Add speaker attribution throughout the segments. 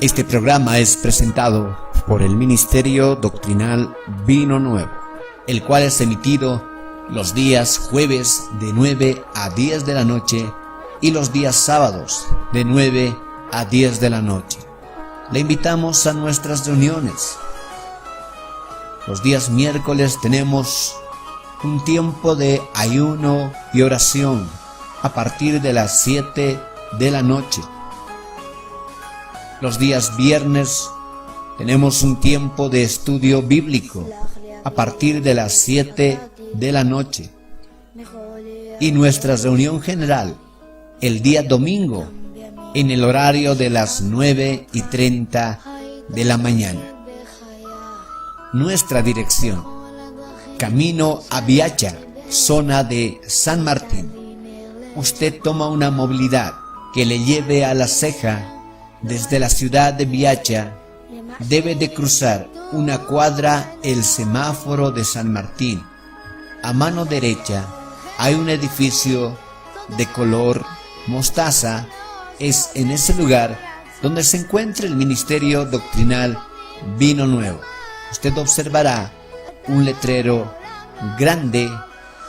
Speaker 1: Este programa es presentado por el Ministerio Doctrinal Vino Nuevo, el cual es emitido los días jueves de 9 a 10 de la noche y los días sábados de 9 a 10 de la noche. Le invitamos a nuestras reuniones. Los días miércoles tenemos un tiempo de ayuno y oración a partir de las 7 de la noche. Los días viernes tenemos un tiempo de estudio bíblico a partir de las 7 de la noche. Y nuestra reunión general el día domingo en el horario de las 9:30 de la mañana. Nuestra dirección: Camino a Viacha, zona de San Martín. Usted toma una movilidad que le lleve a La Ceja. Desde la ciudad de Viacha debe de cruzar una cuadra el semáforo de San Martín. A mano derecha hay un edificio de color mostaza. Es en ese lugar donde se encuentra el Ministerio Doctrinal Vino Nuevo. Usted observará un letrero grande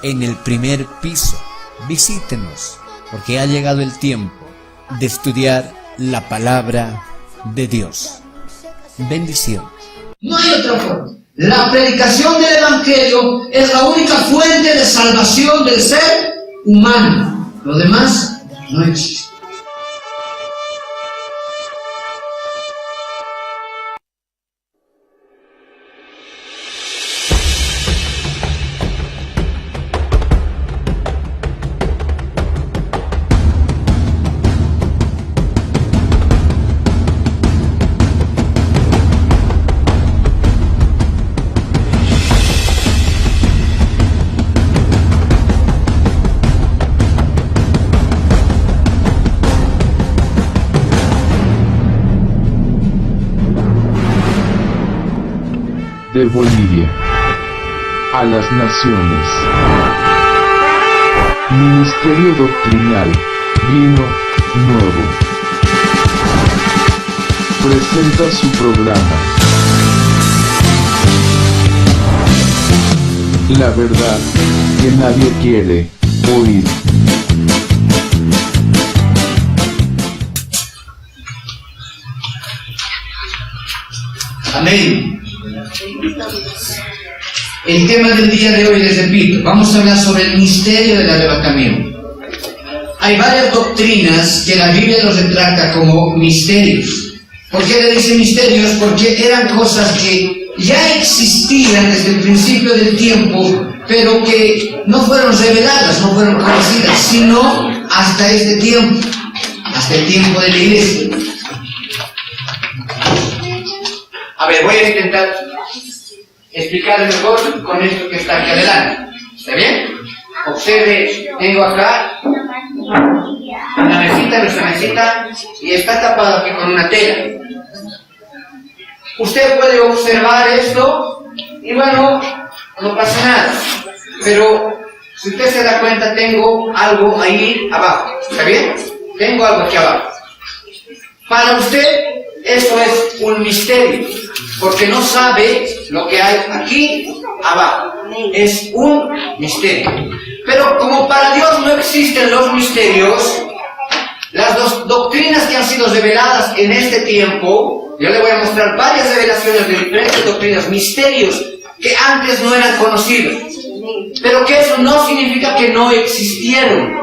Speaker 1: en el primer piso. Visítenos, porque ha llegado el tiempo de estudiar la palabra de Dios. Bendición.
Speaker 2: No hay otra forma. La predicación del Evangelio es la única fuente de salvación del ser humano. Lo demás no existe.
Speaker 3: De Bolivia a las naciones. Ministerio Doctrinal Vino Nuevo presenta su programa La verdad que nadie quiere oír.
Speaker 2: Amén. El tema del día de hoy, les repito, vamos a hablar sobre el misterio del arrebatamiento. Hay varias doctrinas que la Biblia los retrata como misterios. ¿Por qué le dicen misterios? Porque eran cosas que ya existían desde el principio del tiempo, pero que no fueron reveladas, no fueron conocidas, sino hasta este tiempo, hasta el tiempo de la iglesia. A ver, voy a intentar explicarles mejor con esto que está aquí adelante. ¿Está bien? Observe, tengo acá una mesita, nuestra mesita, y está tapado aquí con una tela. Usted puede observar esto y bueno, no pasa nada. Pero si usted se da cuenta, tengo algo ahí abajo. ¿Está bien? Tengo algo aquí abajo. Para usted, eso es un misterio, porque no sabe lo que hay aquí abajo. Es un misterio. Pero como para Dios no existen los misterios, las dos doctrinas que han sido reveladas en este tiempo, yo le voy a mostrar varias revelaciones de diferentes doctrinas, misterios que antes no eran conocidos. Pero que eso no significa que no existieron.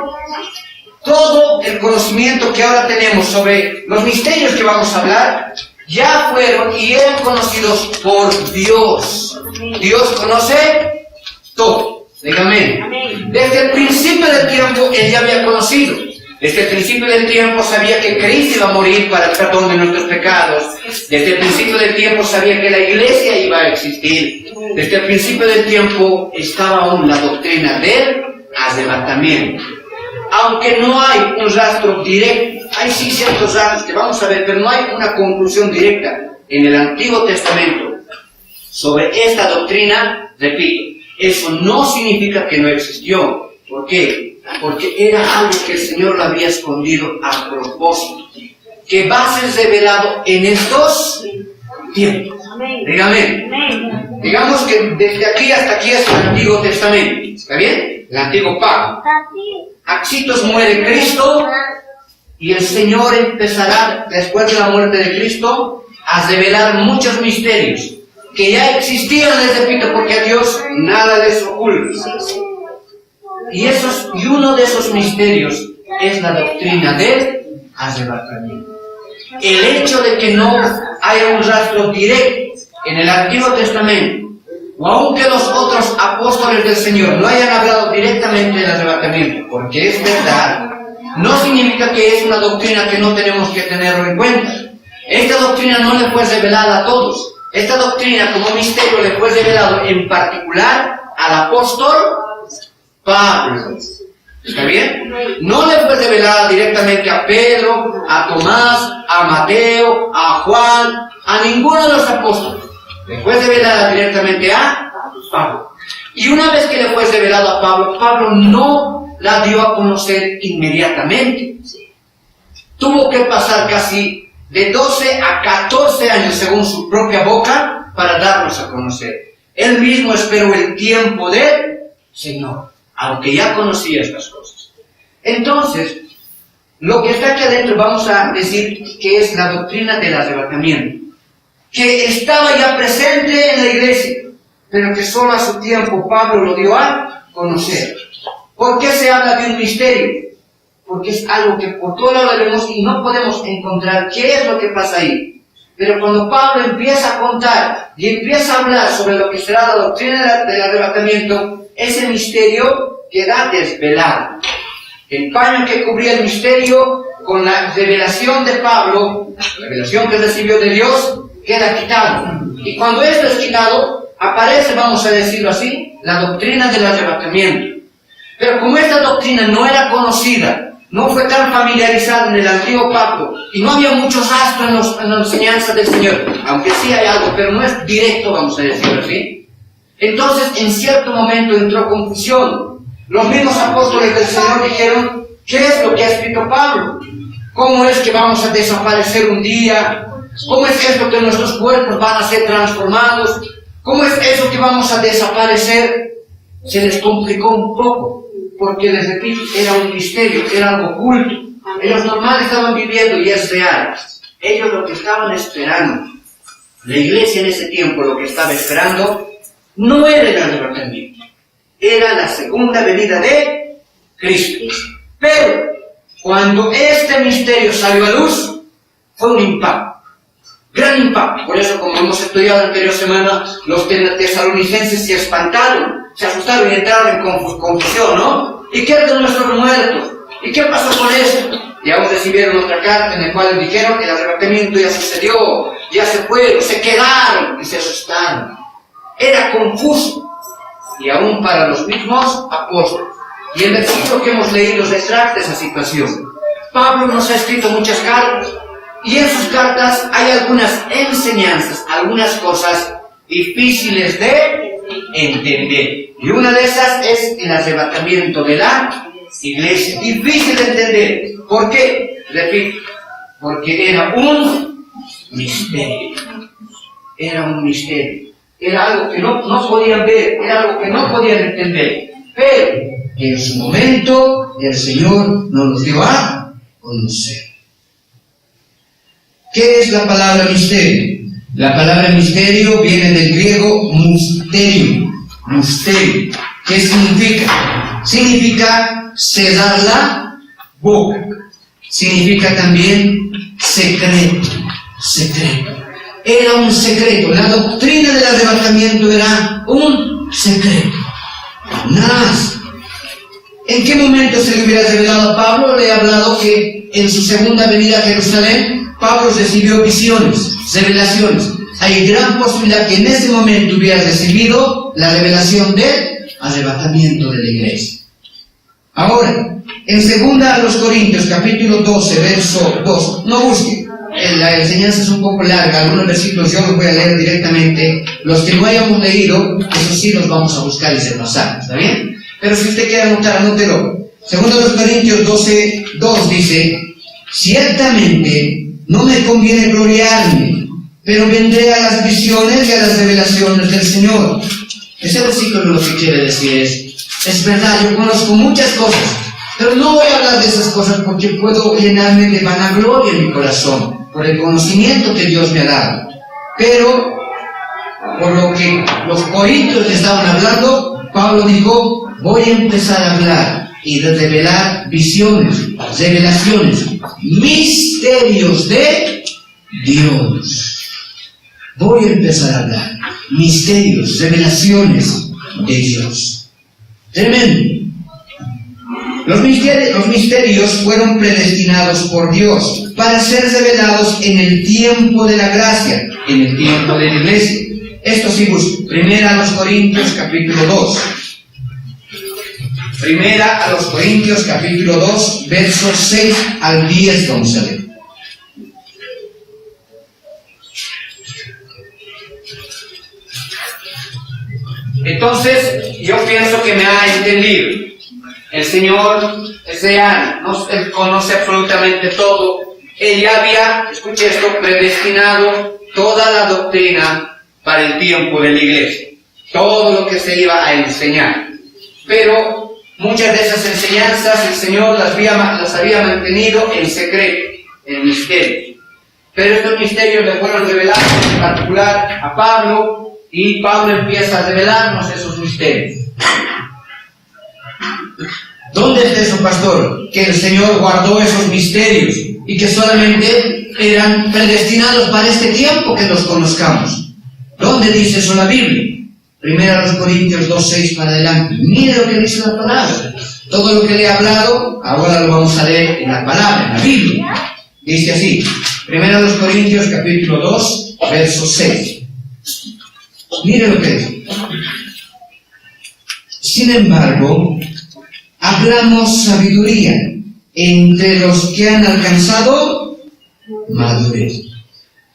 Speaker 2: Todo el conocimiento que ahora tenemos sobre los misterios que vamos a hablar, ya fueron y eran conocidos por Dios. Dios conoce todo. Dígame. Desde el principio del tiempo, Él ya había conocido. Desde el principio del tiempo sabía que Cristo iba a morir para el perdón de nuestros pecados. Desde el principio del tiempo sabía que la iglesia iba a existir. Desde el principio del tiempo estaba aún la doctrina del arrebatamiento. Aunque no hay un rastro directo, hay sí ciertos rastros que vamos a ver, pero no hay una conclusión directa en el Antiguo Testamento sobre esta doctrina. Repito, Eso no significa que no existió. ¿Por qué? Porque era algo que el Señor lo había escondido a propósito, que va a ser revelado en estos tiempos. Dígame. Digamos que desde aquí hasta aquí es el Antiguo Testamento. ¿Está bien? El Antiguo Pacto. Axitos muere Cristo y el Señor empezará, después de la muerte de Cristo, a revelar muchos misterios que ya existían, les repito, porque a Dios nada les oculta. Y uno de esos misterios es la doctrina del arrebatamiento. El hecho de que no haya un rastro directo en el Antiguo Testamento, o aunque los otros apóstoles del Señor no hayan hablado directamente del arrebatamiento, porque es verdad, no significa que es una doctrina que no tenemos que tenerlo en cuenta. Esta doctrina no le fue revelada a todos. Esta doctrina como misterio le fue revelado en particular al apóstol Pablo. ¿Está bien? No le fue revelada directamente a Pedro, a Tomás, a Mateo, a Juan, a ninguno de los apóstoles. Le fue revelada directamente a Pablo. Y una vez que le fue revelado a Pablo, Pablo no la dio a conocer inmediatamente. Tuvo que pasar casi de 12 a 14 años, según su propia boca, para darnos a conocer. Él mismo esperó el tiempo del Señor, aunque ya conocía estas cosas. Entonces, lo que está aquí adentro vamos a decir que es la doctrina del arrebatamiento, que estaba ya presente en la iglesia, pero que solo a su tiempo Pablo lo dio a conocer. ¿Por qué se habla de un misterio? Porque es algo que por todo lado vemos y no podemos encontrar qué es lo que pasa ahí. Pero cuando Pablo empieza a contar y empieza a hablar sobre lo que será la doctrina del arrebatamiento, ese misterio queda desvelado. El paño que cubría el misterio con la revelación de Pablo, la revelación que recibió de Dios, queda quitado. Y cuando esto es quitado, aparece, vamos a decirlo así, la doctrina del arrebatamiento. Pero como esta doctrina no era conocida, no fue tan familiarizada en el Antiguo Pacto, y no había muchos rastros en la enseñanza del Señor, aunque sí hay algo, pero no es directo, vamos a decirlo así. Entonces, en cierto momento entró confusión. Los mismos apóstoles del Señor dijeron, ¿qué es lo que ha escrito Pablo? ¿Cómo es que vamos a desaparecer un día? ¿Cómo es eso que nuestros cuerpos van a ser transformados? ¿Cómo es eso que vamos a desaparecer? Se les complicó un poco, porque les repito, era un misterio, era algo oculto. Ellos normal estaban viviendo y es real. Ellos lo que estaban esperando, la iglesia en ese tiempo lo que estaba esperando, no era el arrebatamiento, era la segunda venida de Cristo. Pero cuando este misterio salió a luz, fue un impacto, gran impacto. Por eso, como hemos estudiado la anterior semana, los tesalonicenses se espantaron, se asustaron y entraron en confusión, ¿no? ¿Y qué es de nuestros muertos? ¿Y qué pasó con eso? Y aún recibieron otra carta en la cual dijeron que el arrebatamiento ya sucedió, ya se fueron, se quedaron y se asustaron. Era confuso, y aún para los mismos apóstoles. Y el versículo que hemos leído retrata esa situación. Pablo nos ha escrito muchas cartas, y en sus cartas hay algunas enseñanzas, algunas cosas difíciles de entender. Y una de esas es el arrebatamiento de la iglesia. Difícil de entender. ¿Por qué? Repito, porque era un misterio. Era un misterio. Era algo que no podían ver, era algo que no podían entender. Pero en su momento el Señor nos lo dio a conocer. ¿Qué es la palabra misterio? La palabra misterio viene del griego musterio. Musterio. ¿Qué significa? Significa cerrar la boca. Significa también secreto. Secreto. Era un secreto. La doctrina del arrebatamiento era un secreto. Nada más. ¿En qué momento se le hubiera revelado a Pablo? Le he hablado que en su segunda venida a Jerusalén, Pablo recibió visiones, revelaciones. Hay gran posibilidad que en ese momento hubiera recibido la revelación del arrebatamiento de la iglesia. Ahora, en 2 a los Corintios, capítulo 12, verso 2, no busquen, la enseñanza es un poco larga, algunos versículos yo los voy a leer directamente. Los que no hayamos leído, esos sí los vamos a buscar y se pasan, ¿está bien? Pero si usted quiere anotar, anótelo. Segundo los Corintios 12:2 dice: ciertamente no me conviene gloriarme, pero vendré a las visiones y a las revelaciones del Señor. Ese versículo lo que quiere decir es verdad, yo conozco muchas cosas, pero no voy a hablar de esas cosas porque puedo llenarme de vanagloria en mi corazón, por el conocimiento que Dios me ha dado. Pero, por lo que los corintios le estaban hablando, Pablo dijo: voy a empezar a hablar y de revelar visiones, revelaciones, misterios de Dios. Voy a empezar a hablar misterios, revelaciones de Dios. Tremendo. Los misterios fueron predestinados por Dios para ser revelados en el tiempo de la gracia, en el tiempo de la iglesia. Esto sí, Primera a los Corintios capítulo 2. Primera a los Corintios capítulo 2, versos 6 al 10, vamos a leer. Entonces, yo pienso que me ha entendido. El Señor es real, Él conoce absolutamente todo. Él ya había, escuche esto, predestinado toda la doctrina para el tiempo de la iglesia. Todo lo que se iba a enseñar. Pero muchas de esas enseñanzas el Señor las había mantenido en secreto, en misterio. Pero estos misterios le fueron revelados en particular a Pablo, y Pablo empieza a revelarnos esos misterios. ¿Dónde está eso, pastor? Que el Señor guardó esos misterios y que solamente eran predestinados para este tiempo que los conozcamos. ¿Dónde dice eso la Biblia? Primera a los Corintios 2:6 para adelante. Mire lo que dice la palabra. Todo lo que le he hablado, ahora lo vamos a leer en la palabra, en la Biblia. Dice así, Primera a los Corintios capítulo 2, verso 6. Mire lo que dice. Sin embargo, hablamos sabiduría entre los que han alcanzado madurez.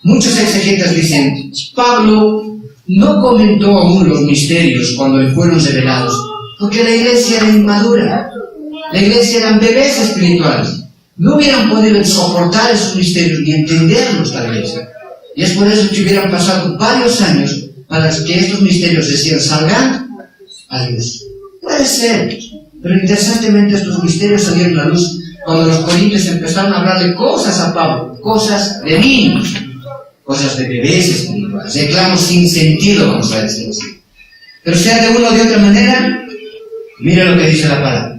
Speaker 2: Muchos exegetas dicen: Pablo no comentó aún los misterios cuando le fueron revelados, porque la iglesia era inmadura. La iglesia eran bebés espirituales. No hubieran podido soportar esos misterios ni entenderlos tal vez. Y es por eso que hubieran pasado varios años para que estos misterios recién salgan a luz. Puede ser, pero interesantemente estos misterios salieron a luz cuando los corintios empezaron a hablarle cosas a Pablo, cosas de niños, cosas de bebés espirituales, reclamos sin sentido, vamos a decir así. Pero sea de una o de otra manera, mira lo que dice la palabra.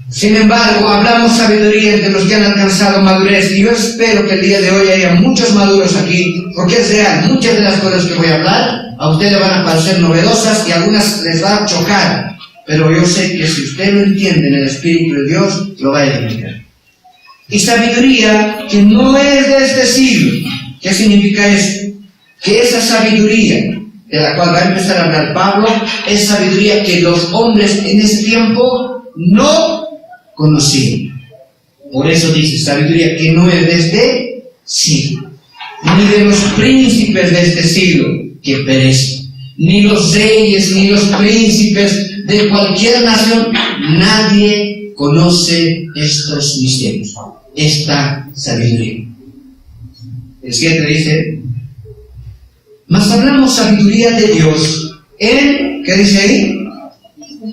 Speaker 2: Sin embargo, hablamos sabiduría entre los que han alcanzado madurez, y yo espero que el día de hoy haya muchos maduros aquí, porque es real, muchas de las cosas que voy a hablar a ustedes le van a parecer novedosas y algunas les va a chocar, pero yo sé que si usted lo entiende en el Espíritu de Dios, lo va a entender. Y sabiduría que no es de este siglo. ¿Qué significa eso? Que esa sabiduría de la cual va a empezar a hablar Pablo es sabiduría que los hombres en ese tiempo no conocían. Por eso dice sabiduría que no es de este siglo, ni de los príncipes de este siglo que perecen, ni los reyes, ni los príncipes de cualquier nación. Nadie conoce estos misterios, esta sabiduría. El 7 dice: mas hablamos sabiduría de Dios en, ¿qué dice ahí?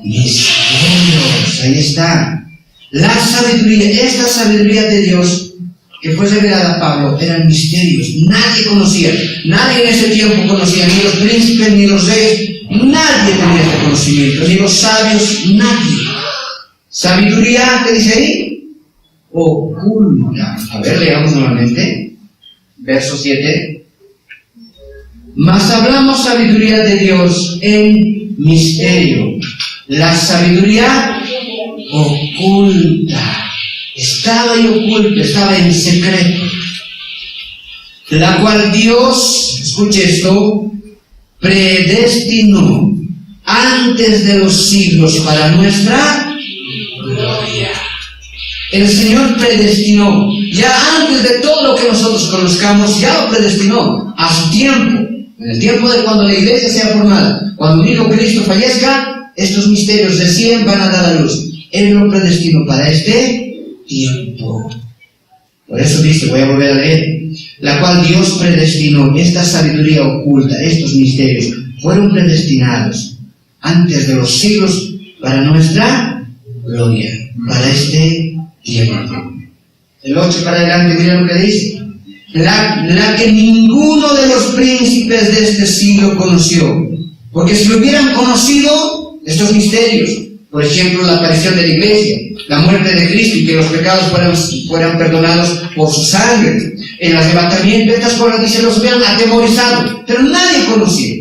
Speaker 2: Misterios. Ahí está. La sabiduría, esta sabiduría de Dios que fue revelada a Pablo, eran misterios. Nadie conocía, nadie en ese tiempo conocía, ni los príncipes, ni los reyes, nadie tenía este conocimiento, ni los sabios, nadie. Sabiduría, ¿qué dice ahí? Oculta. A ver, leamos nuevamente. Verso 7. Mas hablamos sabiduría de Dios en misterio. La sabiduría oculta. Estaba ahí oculta, estaba en secreto. La cual Dios, escuche esto, predestinó antes de los siglos para nuestra gloria. El Señor predestinó, ya antes de todo lo que nosotros conozcamos, ya lo predestinó a su tiempo, en el tiempo de cuando la iglesia sea formada, cuando un hijo Cristo fallezca, estos misterios recién van a dar a luz. Él lo predestinó para este tiempo. Por eso dice, voy a volver a leer, la cual Dios predestinó, esta sabiduría oculta, estos misterios, fueron predestinados antes de los siglos para nuestra gloria, para este tiempo. El 8 para adelante, mira lo que dice. La que ninguno de los príncipes de este siglo conoció. Porque si lo hubieran conocido, estos misterios, por ejemplo, la aparición de la iglesia, la muerte de Cristo y que los pecados fueran perdonados por su sangre, el arrebatamiento, estas cosas que se los hubieran atemorizado, pero nadie conocía.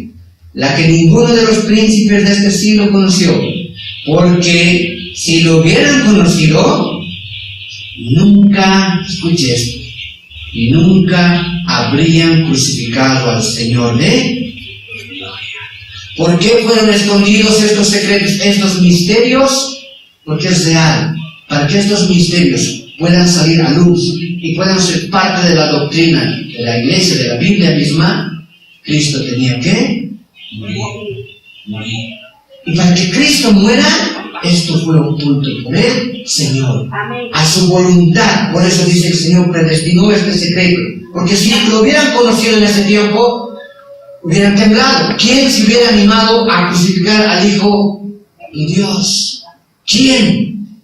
Speaker 2: La que ninguno de los príncipes de este siglo conoció. Porque si lo hubieran conocido, nunca, escuche esto, y nunca habrían crucificado al Señor de gloria. ¿Por qué fueron escondidos estos secretos, estos misterios? Porque es real, para que estos misterios puedan salir a luz y puedan ser parte de la doctrina de la iglesia, de la Biblia misma. Cristo tenía que morir. Y para que Cristo muera, esto fue oculto por el Señor, a su voluntad. Por eso dice el Señor predestinó este secreto, porque si lo hubieran conocido en ese tiempo, hubieran temblado. ¿Quién se hubiera animado a crucificar al Hijo de Dios? ¿Quién?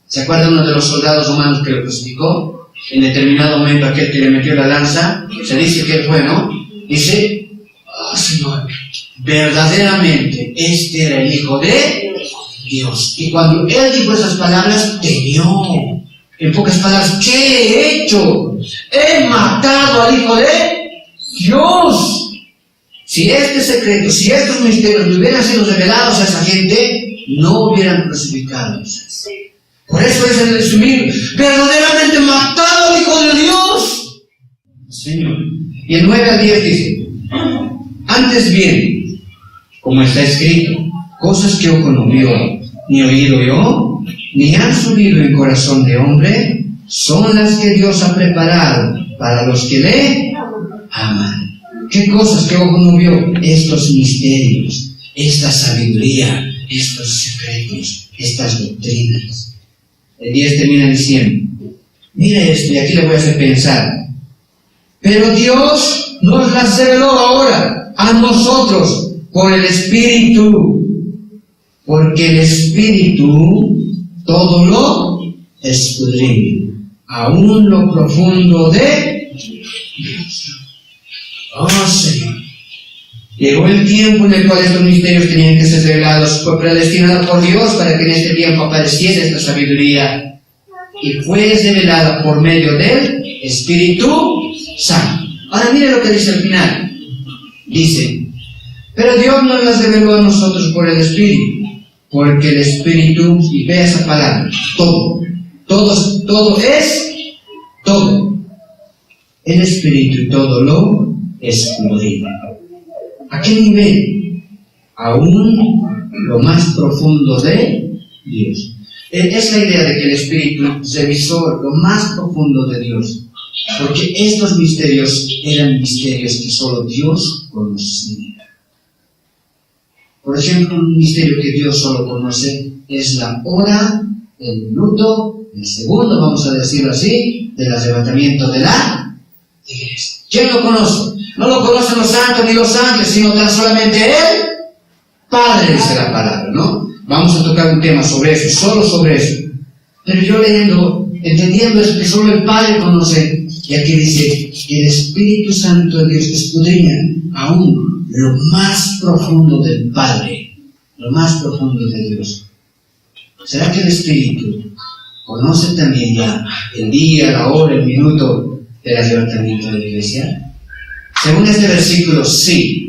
Speaker 2: ¿Se acuerdan uno de los soldados romanos que lo crucificó? En determinado momento aquel que le metió la lanza, se dice que él fue, ¿no? Dice, Señor, verdaderamente este era el Hijo de Dios. Y cuando él dijo esas palabras, temió. En pocas palabras, ¿qué he hecho? He matado al Hijo de Dios. Si este secreto, si estos misterios no hubieran sido revelados a esa gente, no hubieran crucificado. Por eso es el resumir, verdaderamente matado al Hijo de Dios. Señor. Y el 9 al 10 dice, antes bien, como está escrito, cosas que ojo no vio, ni oído yo, ni han subido en corazón de hombre, son las que Dios ha preparado para los que le aman. ¿Qué cosas que ojo no vio? Estos misterios, esta sabiduría, estos secretos, estas doctrinas. El 10 termina diciendo, mire esto, y aquí le voy a hacer pensar. Pero Dios nos las reveló ahora a nosotros por el Espíritu, porque el Espíritu todo lo escudriña, aún lo profundo de Dios. Oh Señor, llegó el tiempo en el cual estos misterios tenían que ser revelados. Fue predestinado por Dios para que en este tiempo apareciera esta sabiduría, y fue revelada por medio del Espíritu Santo. Ahora mire lo que dice al final. Dice, pero Dios nos las reveló a nosotros por el Espíritu, porque el Espíritu, y ve esa palabra, todo es todo. El Espíritu todo lo escudriña. ¿A qué nivel? Aún lo más profundo de Dios. Es la idea de que el Espíritu revisó lo más profundo de Dios, porque estos misterios eran misterios que solo Dios conocía. Por ejemplo, un misterio que Dios solo conoce es la hora, el minuto, el segundo, vamos a decirlo así, del arrebatamiento de la iglesia. ¿Quién lo conoce? No lo conocen los santos ni los ángeles, sino tan solamente Él, Padre, dice la palabra, ¿no? Vamos a tocar un tema sobre eso, solo sobre eso. Pero yo leyendo, entendiendo es que solo el Padre conoce, y aquí dice, el Espíritu Santo de Dios escudriña aún lo más profundo del Padre, lo más profundo de Dios. ¿Será que el Espíritu conoce también ya el día, la hora, el minuto del arrebatamiento de la iglesia? Según este versículo, sí.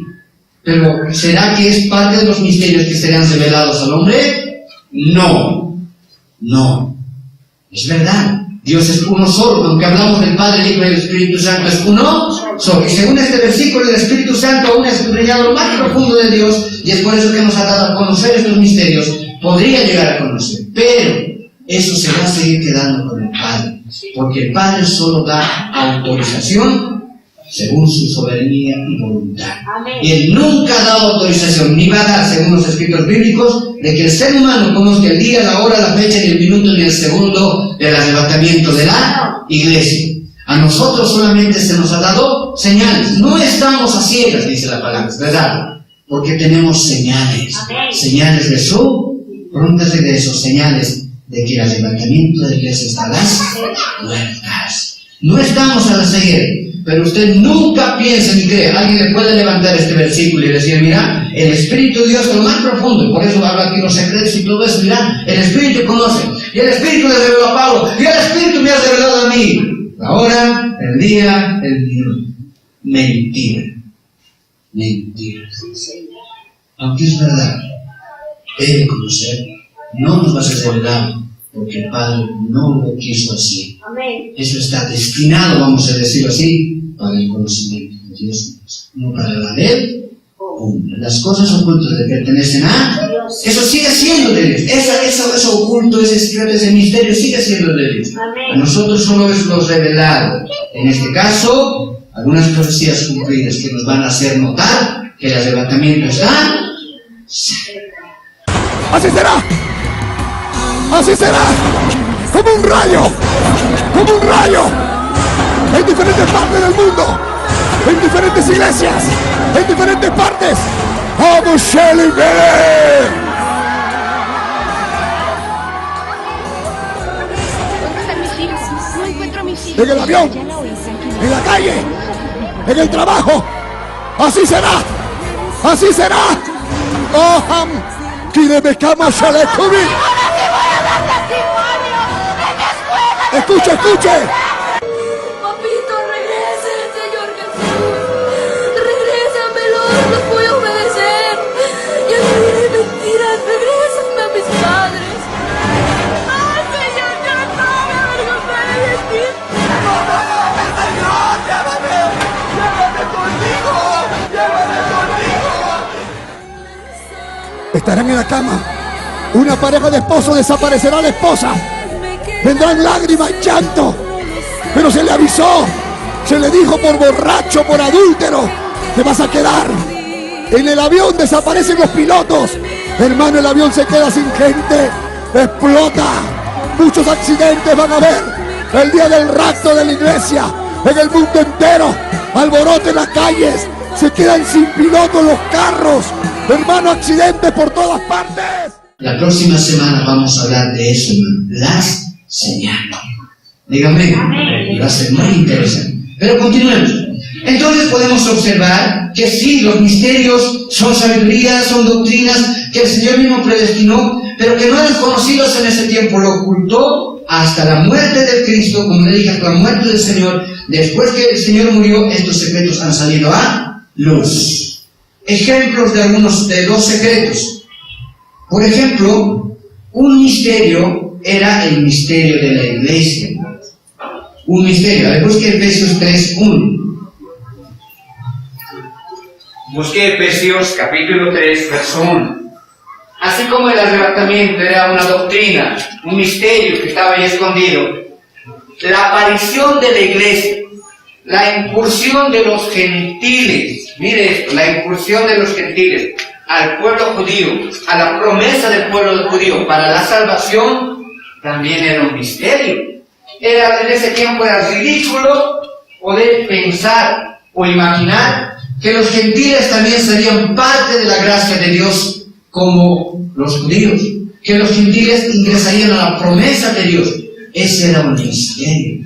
Speaker 2: Pero ¿será que es parte de los misterios que serán revelados al hombre? No. Es verdad. Dios es uno solo. Aunque hablamos del Padre, el Hijo y el Espíritu Santo, es uno solo. Y según este versículo, el Espíritu Santo aún ha escudriñado lo más profundo de Dios, y es por eso que nos ha dado a conocer estos misterios. Podría llegar a conocer. Pero eso se va a seguir quedando con el Padre, porque el Padre solo da autorización según su soberanía y voluntad. Y Él nunca ha dado autorización, ni va a dar, según los escritos bíblicos, de que el ser humano conozca el día, la hora, la fecha, ni el minuto, ni el segundo del arrebatamiento de la iglesia. A nosotros solamente se nos ha dado señales. No estamos a ciegas, dice la palabra, ¿verdad? Porque tenemos señales. Señales de su pronto regreso, señales de que el arrebatamiento de la iglesia está a las puertas. No estamos a la ceguera. Pero usted nunca piensa ni cree. Alguien le puede levantar este versículo y decir, mira, el Espíritu de Dios es lo más profundo, y por eso habla aquí los secretos y todo eso. Mira, el Espíritu conoce, y el Espíritu le reveló a Pablo, y el Espíritu me ha revelado a mí la hora, el día, el minuto. Mentira. Mentira. Aunque es verdad, debe conocer, no nos va a ser revelado, porque el Padre no lo quiso así. Amén. Eso está destinado, vamos a decirlo así, para el conocimiento de Dios, no para la de Él. Las cosas ocultas le pertenecen a Dios. Eso sigue siendo de Dios. Eso oculto, ese secreto, ese misterio sigue siendo de Dios. Amén. A nosotros solo es lo revelado. En este caso, algunas profecías cumplidas que nos van a hacer notar que el arrebatamiento está.
Speaker 4: Así será. Así será, como un rayo, en diferentes partes del mundo, en diferentes iglesias, en diferentes partes. ¡Vamos, Shelly, ven!
Speaker 5: No encuentro a mis hijos.
Speaker 4: En el avión, en la calle, en el trabajo. Así será, así será. ¡Oh, ¡Kíreme, cama, Shelly, Kubi! Escuche, escuche.
Speaker 5: Papito, regrese, Señor Jesús. Regrésamelo, los voy a obedecer. Ya no diré mentiras, regrésame a mis padres. Ay, Señor, yo no me avergonzaré de ti.
Speaker 4: Señor, llévame contigo. Estarán en la cama. Una pareja de esposos desaparecerá la esposa. Vendrán lágrimas y llanto, pero se le avisó, se le dijo por borracho, por adúltero, te vas a quedar. En el avión desaparecen los pilotos, hermano, el avión se queda sin gente, explota, muchos accidentes van a haber. El día del rapto de la iglesia, en el mundo entero, alboroto en las calles, se quedan sin pilotos los carros, hermano, accidentes por todas partes.
Speaker 2: La próxima semana vamos a hablar de eso, hermano, las señales. Dígame, va a ser muy interesante. Pero continuemos. Entonces podemos observar que sí, los misterios son sabiduría, son doctrinas que el Señor mismo predestinó, pero que no eran conocidos en ese tiempo. Lo ocultó hasta la muerte del Cristo, como le dije, hasta la muerte del Señor. Después que el Señor murió, estos secretos han salido a luz. Ejemplos de dos secretos. Por ejemplo, un misterio era el misterio de la iglesia. Un misterio. A ver, busque Efesios 3:1. Busque Efesios capítulo 3, verso 1. Así como el arrebatamiento era una doctrina, un misterio que estaba ahí escondido, la aparición de la iglesia, la incursión de los gentiles, mire esto, la incursión de los gentiles al pueblo judío, a la promesa del pueblo judío para la salvación, también era un misterio. En ese tiempo era ridículo poder pensar o imaginar que los gentiles también serían parte de la gracia de Dios como los judíos, que los gentiles ingresarían a la promesa de Dios. Ese era un misterio.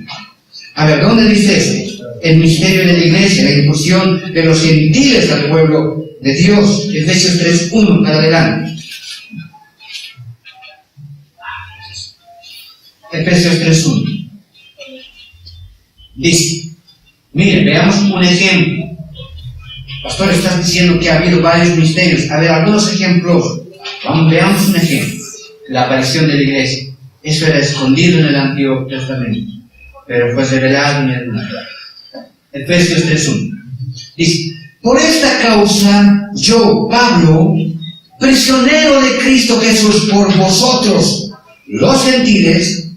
Speaker 2: A ver, ¿dónde dice eso? El misterio de la iglesia, la incursión de los gentiles al pueblo de Dios. Efesios 3:1 para adelante. Efesios 3:1. Dice, mire, veamos un ejemplo. Pastor, estás diciendo que ha habido varios misterios. A ver, algunos ejemplos. Veamos un ejemplo. La aparición de la iglesia. Eso era escondido en el Antiguo Testamento, pero fue revelado en el Nuevo. Efesios 3:1. Dice, por esta causa, yo, Pablo, prisionero de Cristo Jesús por vosotros, los gentiles,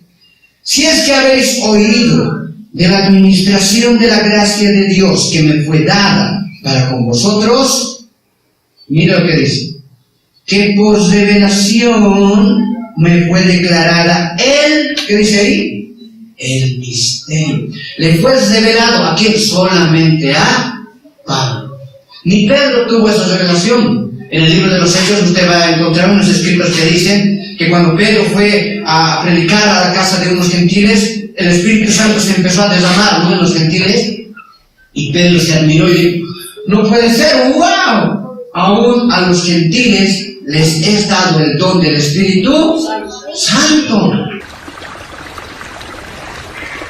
Speaker 2: si es que habéis oído de la administración de la gracia de Dios que me fue dada para con vosotros, mira lo que dice, que por revelación me fue declarada ¿qué dice ahí? El misterio. Le fue revelado a quién, solamente a Pablo. Ni Pedro tuvo esa revelación. En el libro de los Hechos usted va a encontrar unos escritos que dicen que cuando Pedro fue a predicar a la casa de unos gentiles, el Espíritu Santo se empezó a derramar a uno de los gentiles y Pedro se admiró y dijo, no puede ser, ¡wow! Aún a los gentiles les es dado el don del Espíritu Santo.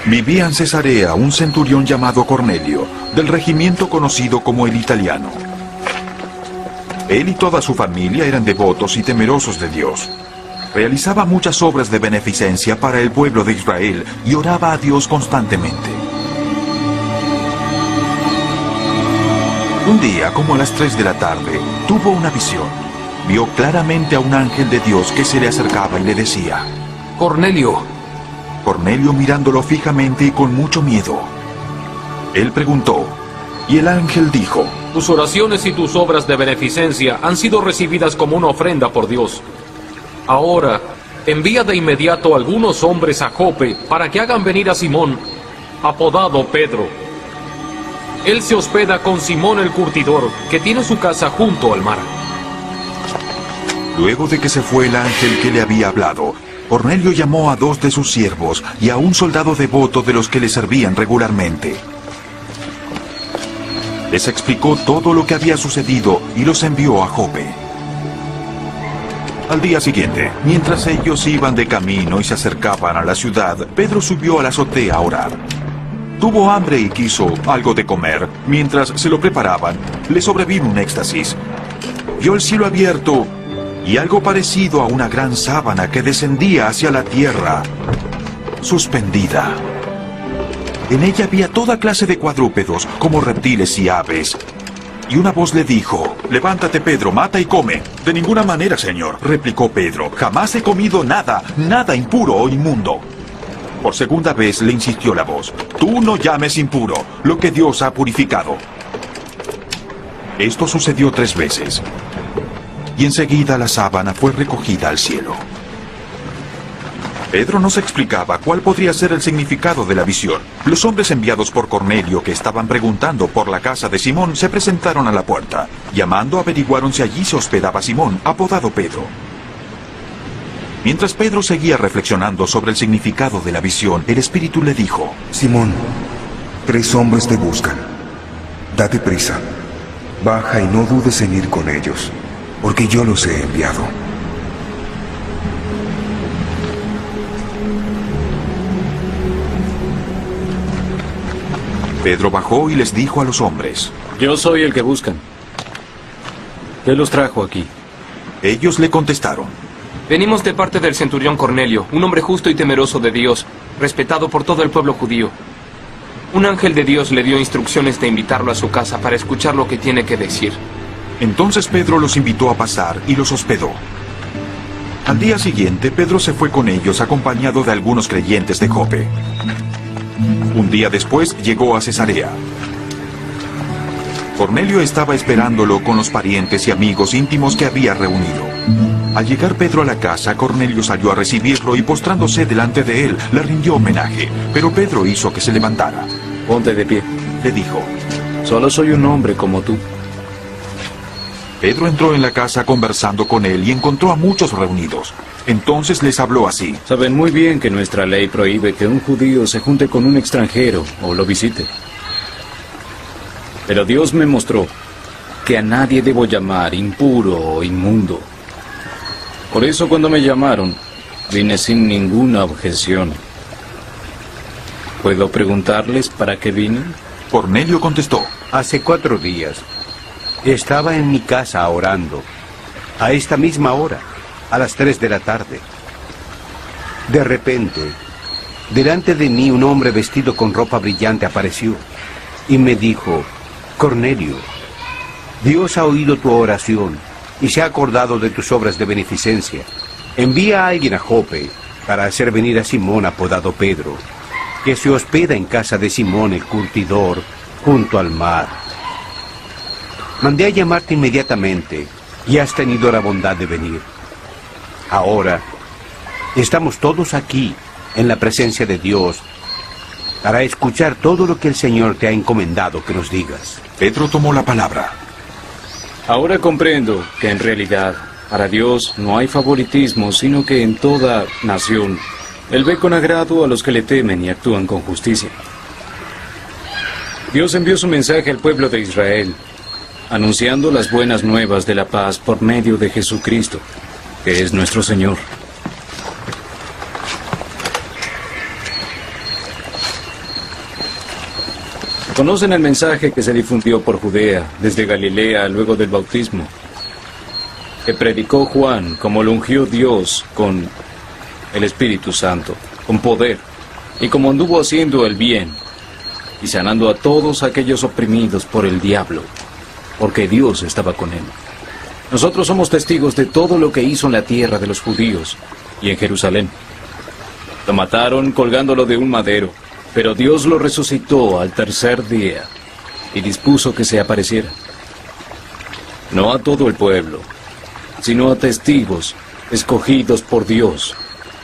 Speaker 6: Vivía en Cesarea un centurión llamado Cornelio, del regimiento conocido como el Italiano. Él y toda su familia eran devotos y temerosos de Dios. Realizaba muchas obras de beneficencia para el pueblo de Israel y oraba a Dios constantemente. Un día, como a las 3 de la tarde, tuvo una visión. Vio claramente a un ángel de Dios que se le acercaba y le decía,
Speaker 7: Cornelio.
Speaker 6: Cornelio mirándolo fijamente y con mucho miedo. Él preguntó, y el ángel dijo,
Speaker 7: Tus oraciones y tus obras de beneficencia han sido recibidas como una ofrenda por Dios. Ahora, envía de inmediato a algunos hombres a Jope para que hagan venir a Simón, apodado Pedro. Él se hospeda con Simón el curtidor, que tiene su casa junto al mar.
Speaker 6: Luego de que se fue el ángel que le había hablado, Cornelio llamó a 2 de sus siervos y a un soldado devoto de los que le servían regularmente. Les explicó todo lo que había sucedido y los envió a Jope. Al día siguiente, mientras ellos iban de camino y se acercaban a la ciudad, Pedro subió a la azotea a orar. Tuvo hambre y quiso algo de comer. Mientras se lo preparaban, le sobrevino un éxtasis. Vio el cielo abierto y algo parecido a una gran sábana que descendía hacia la tierra, suspendida. En ella había toda clase de cuadrúpedos, como reptiles y aves. Y una voz le dijo, «Levántate, Pedro, mata y come». «De ninguna manera, Señor», replicó Pedro, «jamás he comido nada, nada impuro o inmundo». Por segunda vez le insistió la voz, «Tú no llames impuro lo que Dios ha purificado». Esto sucedió 3 veces. Y enseguida la sábana fue recogida al cielo. Pedro no se explicaba cuál podría ser el significado de la visión. Los hombres enviados por Cornelio, que estaban preguntando por la casa de Simón, se presentaron a la puerta. Llamando, averiguaron si allí se hospedaba Simón, apodado Pedro. Mientras Pedro seguía reflexionando sobre el significado de la visión, el Espíritu le dijo,
Speaker 8: Simón, 3 hombres te buscan. Date prisa. Baja y no dudes en ir con ellos, porque yo los he enviado.
Speaker 6: Pedro bajó y les dijo a los hombres,
Speaker 7: Yo soy el que buscan. ¿Qué los trajo aquí?
Speaker 6: Ellos le contestaron,
Speaker 9: Venimos de parte del centurión Cornelio, un hombre justo y temeroso de Dios, respetado por todo el pueblo judío. Un ángel de Dios le dio instrucciones de invitarlo a su casa para escuchar lo que tiene que decir.
Speaker 6: Entonces Pedro los invitó a pasar y los hospedó. Al día siguiente, Pedro se fue con ellos acompañado de algunos creyentes de Jope. Un día después llegó a Cesarea. Cornelio estaba esperándolo con los parientes y amigos íntimos que había reunido. Al llegar Pedro a la casa, Cornelio salió a recibirlo y postrándose delante de él, le rindió homenaje. Pero Pedro hizo que se levantara.
Speaker 7: Ponte de pie.
Speaker 6: Le dijo,
Speaker 7: Solo soy un hombre como tú.
Speaker 6: Pedro entró en la casa conversando con él y encontró a muchos reunidos. Entonces les habló así.
Speaker 7: Saben muy bien que nuestra ley prohíbe que un judío se junte con un extranjero o lo visite. Pero Dios me mostró que a nadie debo llamar impuro o inmundo. Por eso cuando me llamaron, vine sin ninguna objeción. ¿Puedo preguntarles para qué vine?
Speaker 6: Cornelio contestó.
Speaker 10: Hace 4 días estaba en mi casa orando, a esta misma hora, a las 3 de la tarde. De repente, delante de mí un hombre vestido con ropa brillante apareció y me dijo, Cornelio, Dios ha oído tu oración y se ha acordado de tus obras de beneficencia. Envía a alguien a Jope para hacer venir a Simón apodado Pedro, que se hospeda en casa de Simón el curtidor, junto al mar. Mandé a llamarte inmediatamente y has tenido la bondad de venir. Ahora estamos todos aquí, en la presencia de Dios, para escuchar todo lo que el Señor te ha encomendado que nos digas.
Speaker 6: Pedro tomó la palabra.
Speaker 11: Ahora comprendo que en realidad para Dios no hay favoritismo, sino que en toda nación Él ve con agrado a los que le temen y actúan con justicia. Dios envió su mensaje al pueblo de Israel, anunciando las buenas nuevas de la paz por medio de Jesucristo, que es nuestro Señor. Conocen el mensaje que se difundió por Judea, desde Galilea, luego del bautismo, que predicó Juan como lo ungió Dios con el Espíritu Santo, con poder, y como anduvo haciendo el bien, y sanando a todos aquellos oprimidos por el diablo, porque Dios estaba con él. Nosotros somos testigos de todo lo que hizo en la tierra de los judíos y en Jerusalén. Lo mataron colgándolo de un madero, pero Dios lo resucitó al tercer día y dispuso que se apareciera. No a todo el pueblo, sino a testigos escogidos por Dios,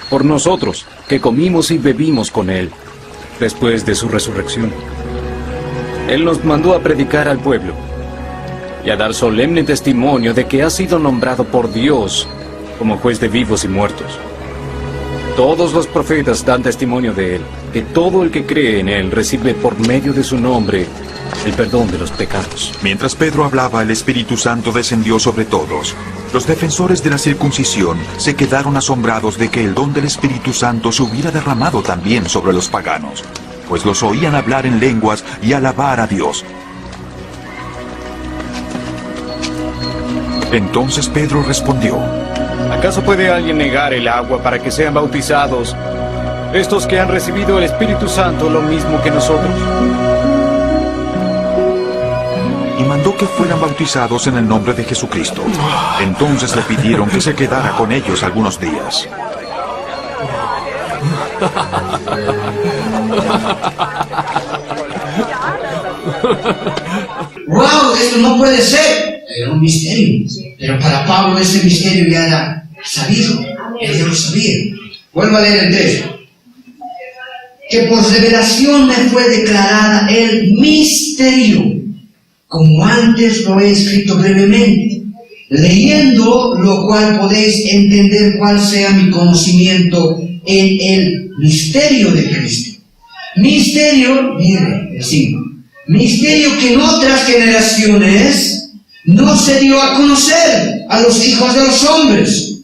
Speaker 11: por nosotros, que comimos y bebimos con Él después de su resurrección. Él nos mandó a predicar al pueblo y a dar solemne testimonio de que ha sido nombrado por Dios como juez de vivos y muertos. Todos los profetas dan testimonio de Él, que todo el que cree en Él recibe por medio de su nombre el perdón de los pecados.
Speaker 6: Mientras Pedro hablaba, el Espíritu Santo descendió sobre todos. Los defensores de la circuncisión se quedaron asombrados de que el don del Espíritu Santo se hubiera derramado también sobre los paganos, pues los oían hablar en lenguas y alabar a Dios. Entonces Pedro respondió:
Speaker 11: ¿Acaso puede alguien negar el agua para que sean bautizados estos que han recibido el Espíritu Santo lo mismo que nosotros?
Speaker 6: Y mandó que fueran bautizados en el nombre de Jesucristo. Entonces le pidieron que se quedara con ellos algunos días.
Speaker 2: ¡Wow! Esto no puede ser. Era un misterio. Pero para Pablo ese misterio ya era sabido. Él ya lo sabía. Vuelvo a leer el texto. Que por revelación me fue declarada el misterio, como antes lo he escrito brevemente, leyendo lo cual podéis entender cuál sea mi conocimiento en el misterio de Cristo. Misterio, mire, el 5. Misterio que en otras generaciones no se dio a conocer a los hijos de los hombres.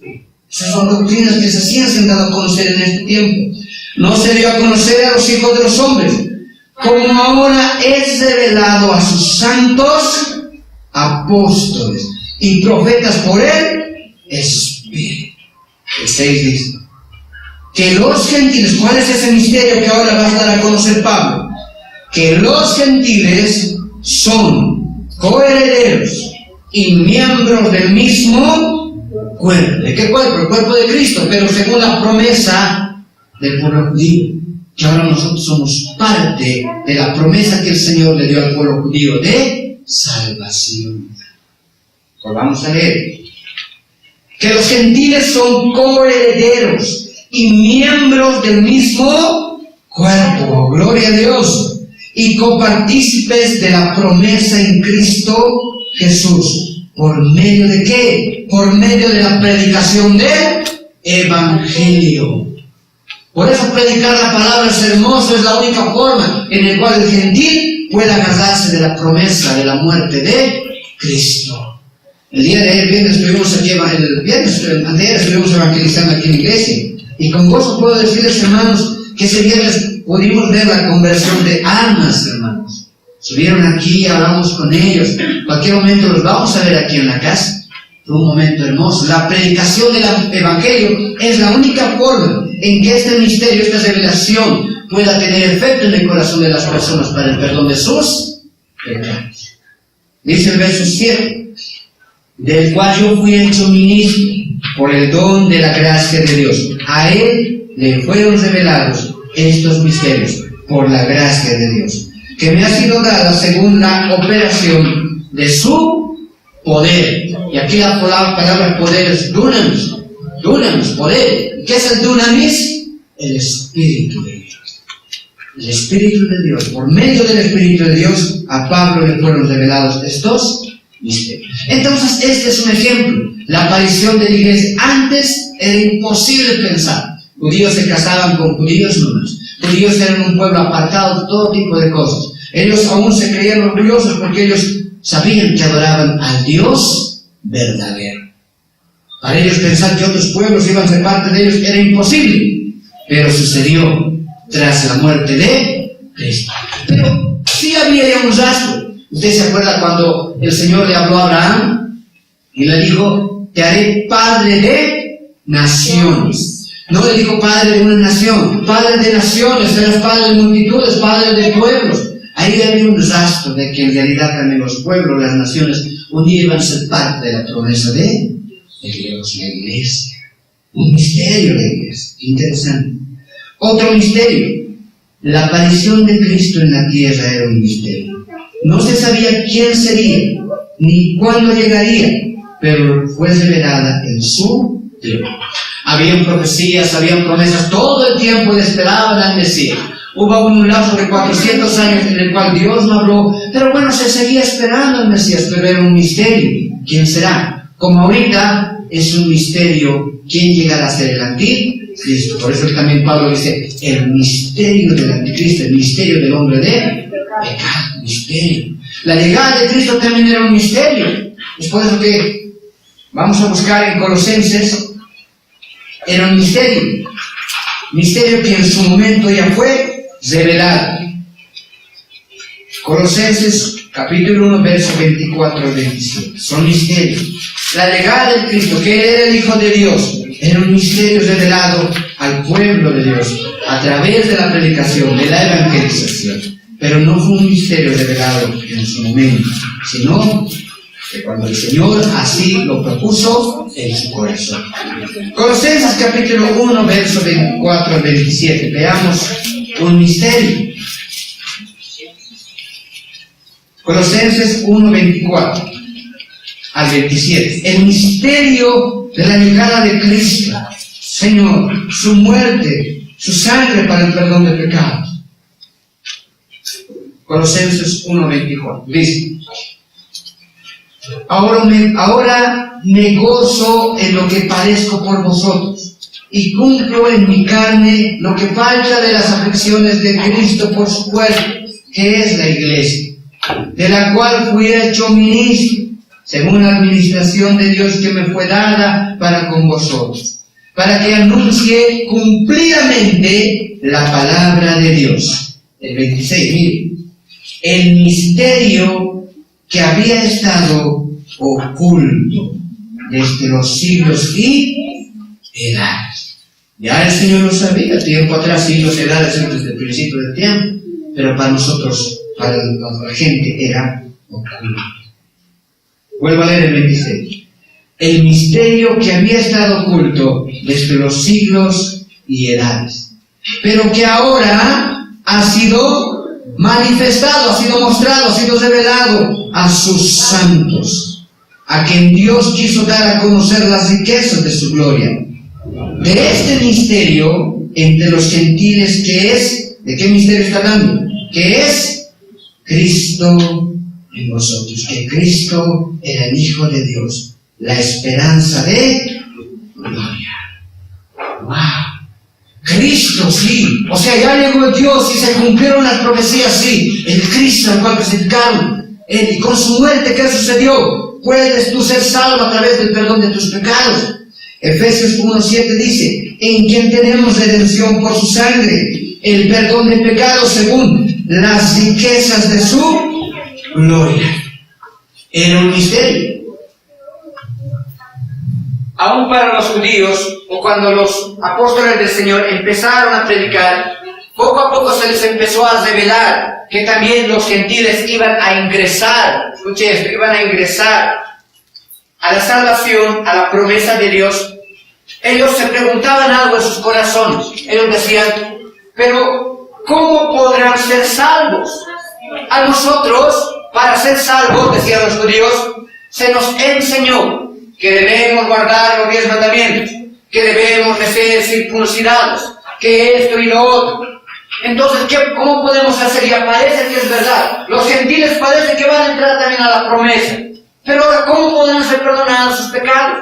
Speaker 2: Esas son doctrinas que se hacían, se han dado a conocer en este tiempo. No se dio a conocer a los hijos de los hombres, como ahora es revelado a sus santos apóstoles y profetas por el Espíritu. El 6 dice que los gentiles, ¿cuál es ese misterio que ahora va a dar a conocer Pablo? Que los gentiles son coherederos y miembros del mismo cuerpo. ¿De qué cuerpo? El cuerpo de Cristo, pero según la promesa del pueblo judío, que ahora nosotros somos parte de la promesa que el Señor le dio al pueblo judío de salvación. Pues vamos a leer que los gentiles son coherederos y miembros del mismo cuerpo, gloria a Dios, y copartícipes de la promesa en Cristo Jesús. ¿Por medio de qué? Por medio de la predicación del Evangelio. Por eso predicar la palabra es hermoso, es la única forma en la cual el gentil puede agarrarse de la promesa de la muerte de Cristo. El día de ayer, viernes, estuvimos aquí, anteayer estuvimos evangelizando aquí en la iglesia, y con gozo puedo decirles, hermanos, que ese viernes pudimos ver la conversión de almas, hermanos. Subieron aquí, hablamos con ellos, en cualquier momento los vamos a ver aquí en la casa. Fue un momento hermoso. La predicación del Evangelio es la única forma en que este misterio, esta revelación, pueda tener efecto en el corazón de las personas para el perdón de sus pecados. Dice el verso 7, del cual yo fui hecho ministro por el don de la gracia de Dios. A Él le fueron revelados estos misterios por la gracia de Dios, que me ha sido dada según la operación de su poder. Y aquí la palabra poder es dunamis. Dunamis, poder. ¿Qué es el dunamis? El Espíritu de Dios. El Espíritu de Dios. Por medio del Espíritu de Dios, a Pablo le fueron revelados estos misterios. Entonces, este es un ejemplo. La aparición de la iglesia. Antes era imposible pensar. Judíos se casaban con judíos nomás. Judíos eran un pueblo apartado de todo tipo de cosas. Ellos aún se creían orgullosos porque ellos sabían que adoraban al Dios verdadero. Para ellos pensar que otros pueblos iban a ser parte de ellos era imposible. Pero sucedió tras la muerte de Cristo. Pero sí había ya un rastro. ¿Usted se acuerda cuando el Señor le habló a Abraham y le dijo: te haré padre de naciones? No le dijo padre de una nación, padre de naciones, serás padre de multitudes, padre de pueblos. Ahí había un rastro de que en realidad también los pueblos, las naciones, un día iban a ser parte de la promesa de Dios, la iglesia. Un misterio la iglesia, interesante. Otro misterio, la aparición de Cristo en la tierra era un misterio. No se sabía quién sería, ni cuándo llegaría, pero fue revelada en su tiempo. Habían profecías, habían promesas, todo el tiempo le esperaban al Mesías. Hubo un lapso de 400 años en el cual Dios no habló, pero bueno, se seguía esperando al Mesías, pero era un misterio. ¿Quién será? Como ahorita es un misterio quién llegará a ser el anticristo. Por eso también Pablo dice, el misterio del anticristo, el misterio del hombre de pecado, misterio. La llegada de Cristo también era un misterio. Es por eso que vamos a buscar en Colosenses. Era un misterio que en su momento ya fue revelado. Colosenses capítulo 1, verso 24 al 27. Son misterios. La llegada del Cristo, que era el Hijo de Dios, era un misterio revelado al pueblo de Dios a través de la predicación, de la evangelización. Pero no fue un misterio revelado en su momento, sino que cuando el Señor así lo propuso en su corazón. Colosenses capítulo 1, verso 24 al 27. Veamos un misterio. Colosenses 1, 24 al 27. El misterio de la llegada de Cristo, Señor, su muerte, su sangre para el perdón de pecados. Colosenses 1, 24. Dice: Ahora me gozo en lo que padezco por vosotros, y cumplo en mi carne lo que falta de las aflicciones de Cristo por su cuerpo, que es la iglesia, de la cual fui hecho ministro, según la administración de Dios que me fue dada para con vosotros, para que anuncie cumplidamente la palabra de Dios. El 26, mire, el misterio que había estado oculto desde los siglos y edades. Ya el Señor lo sabía, tiempo atrás, siglos y edades, desde el principio del tiempo, pero para nosotros, para la gente, era oculto. Vuelvo a leer el 26. El misterio que había estado oculto desde los siglos y edades, pero que ahora ha sido manifestado, ha sido mostrado, ha sido revelado a sus santos, a quien Dios quiso dar a conocer las riquezas de su gloria. De este misterio entre los gentiles, que es, ¿de qué misterio está hablando? Que es Cristo en vosotros, que Cristo era el Hijo de Dios, la esperanza de gloria. ¡Wow! Cristo, sí, o sea, ya llegó Dios y se cumplieron las profecías, sí, el Cristo al cual presentaron, y con su muerte, ¿qué sucedió? Puedes tú ser salvo a través del perdón de tus pecados. Efesios 1:7 dice, en quien tenemos redención por su sangre, el perdón de pecados según las riquezas de su gloria. Era un misterio. Aún para los judíos, o cuando los apóstoles del Señor empezaron a predicar, poco a poco se les empezó a revelar que también los gentiles iban a ingresar, escuche esto, iban a ingresar a la salvación, a la promesa de Dios, Ellos se preguntaban algo en sus corazones. Ellos decían, pero ¿cómo podrán ser salvos? A nosotros, para ser salvos, decían los judíos, se nos enseñó que debemos guardar los 10 mandamientos, que debemos de ser circuncidados, que esto y lo otro. Entonces, ¿cómo podemos hacer? Ya parece que es verdad. Los gentiles parece que van a entrar también a la promesa. Pero ahora, ¿cómo podrán ser perdonados sus pecados?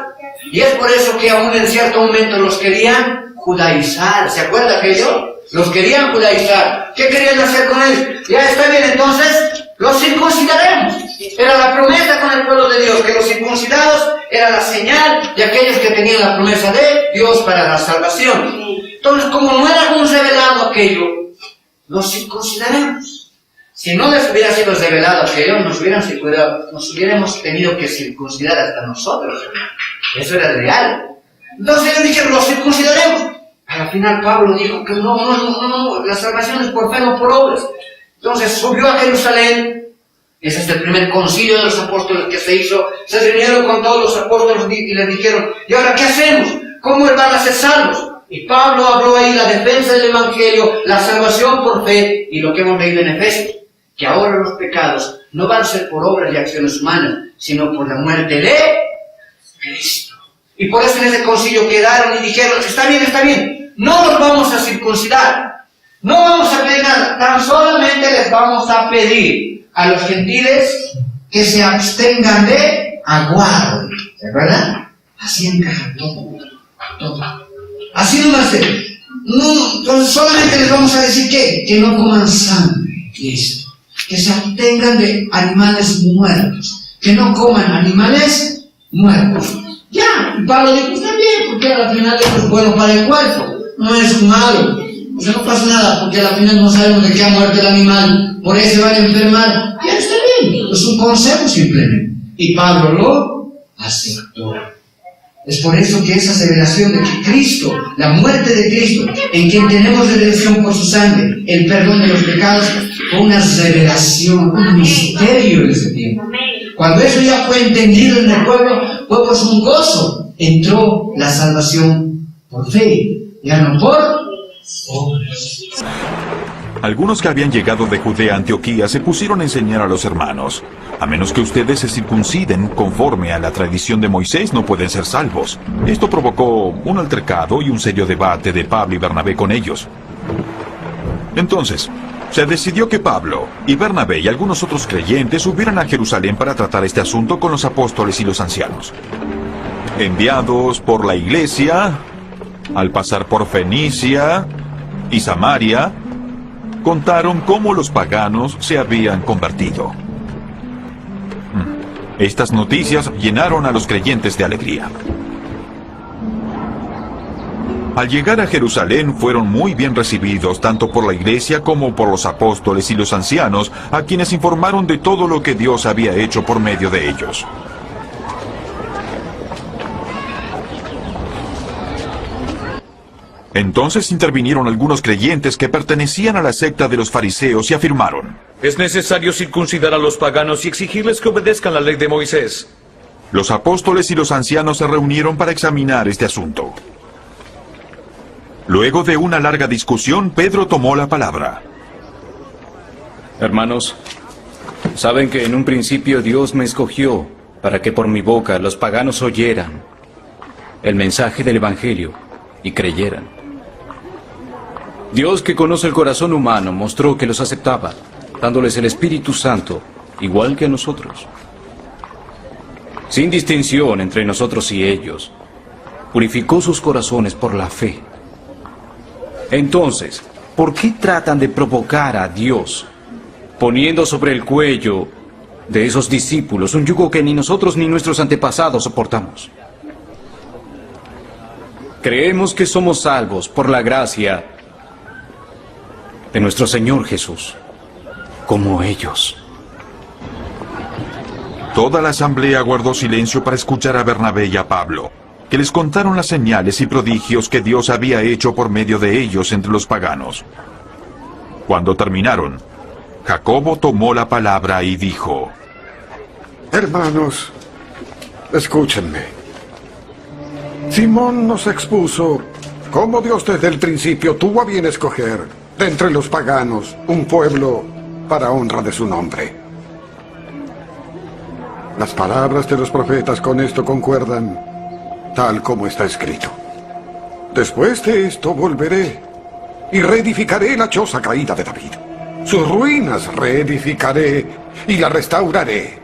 Speaker 2: Y es por eso que aún en cierto momento los querían judaizar. ¿Se acuerda aquello? Los querían judaizar. ¿Qué querían hacer con ellos? Ya está bien, entonces los circuncidaremos. Era la promesa con el pueblo de Dios, que los circuncidados era la señal de aquellos que tenían la promesa de Dios para la salvación. Entonces, como no era aún revelado aquello, los circuncidaremos. Si no les hubiera sido revelado aquello, nos hubiéramos tenido que circuncidar hasta nosotros. Eso era real. Entonces ellos dijeron, los circuncidaremos. Al final Pablo dijo que no, la salvación es por fe, no por obras. Entonces subió a Jerusalén. Ese es el primer concilio de los apóstoles que se hizo. Se reunieron con todos los apóstoles y les dijeron, ¿y ahora qué hacemos? ¿Cómo van a ser salvos? Y Pablo habló ahí la defensa del Evangelio, la salvación por fe, y lo que hemos leído en Efesios, que ahora los pecados no van a ser por obras y acciones humanas, sino por la muerte de Cristo. Y por eso en ese concilio quedaron y dijeron, está bien, no los vamos a circuncidar, no vamos a pedir nada, tan solamente les vamos a pedir a los gentiles que se abstengan de aguardo, ¿verdad? Así encaja todo. Así nomás, entonces solamente les vamos a decir que no coman sangre, listo. Que se abstengan de animales muertos, que no coman animales muertos. Ya, y Pablo dijo, está bien, porque al final es bueno para el cuerpo, no es malo. O sea, no pasa nada, porque al final no sabemos de qué ha muerto el animal, por eso se van a enfermar. Ya está bien, es un consejo simplemente. Y Pablo lo aceptó. Es por eso que esa revelación de que Cristo, la muerte de Cristo, en quien tenemos redención por su sangre, el perdón de los pecados, fue una revelación, un misterio en ese tiempo. Cuando eso ya fue entendido en el pueblo, fue pues un gozo. Entró la salvación por fe, ya no por obras.
Speaker 6: Algunos que habían llegado de Judea a Antioquía se pusieron a enseñar a los hermanos: a menos que ustedes se circunciden conforme a la tradición de Moisés, no pueden ser salvos. Esto provocó un altercado y un serio debate de Pablo y Bernabé con ellos. Entonces, se decidió que Pablo y Bernabé y algunos otros creyentes subieran a Jerusalén para tratar este asunto con los apóstoles y los ancianos. Enviados por la iglesia, al pasar por Fenicia y Samaria, contaron cómo los paganos se habían convertido. Estas noticias llenaron a los creyentes de alegría. Al llegar a Jerusalén fueron muy bien recibidos tanto por la iglesia como por los apóstoles y los ancianos, a quienes informaron de todo lo que Dios había hecho por medio de ellos. Entonces intervinieron algunos creyentes que pertenecían a la secta de los fariseos y afirmaron:
Speaker 7: es necesario circuncidar a los paganos y exigirles que obedezcan la ley de Moisés.
Speaker 6: Los apóstoles y los ancianos se reunieron para examinar este asunto. Luego de una larga discusión, Pedro tomó la palabra.
Speaker 11: Hermanos, saben que en un principio Dios me escogió para que por mi boca los paganos oyeran el mensaje del Evangelio y creyeran. Dios, que conoce el corazón humano, mostró que los aceptaba, dándoles el Espíritu Santo, igual que a nosotros. Sin distinción entre nosotros y ellos, purificó sus corazones por la fe. Entonces, ¿por qué tratan de provocar a Dios, poniendo sobre el cuello de esos discípulos un yugo que ni nosotros ni nuestros antepasados soportamos? Creemos que somos salvos por la gracia de nuestro Señor Jesús, como ellos.
Speaker 6: Toda la asamblea guardó silencio para escuchar a Bernabé y a Pablo, que les contaron las señales y prodigios que Dios había hecho por medio de ellos entre los paganos. Cuando terminaron, Jacobo tomó la palabra y dijo:
Speaker 4: Hermanos, escúchenme.
Speaker 12: Simón nos expuso cómo Dios desde el principio tuvo a bien escoger de entre los paganos un pueblo para honra de su nombre. Las palabras de los profetas con esto concuerdan, tal como está escrito. Después de esto volveré y reedificaré la choza caída de David. Sus ruinas reedificaré y la restauraré,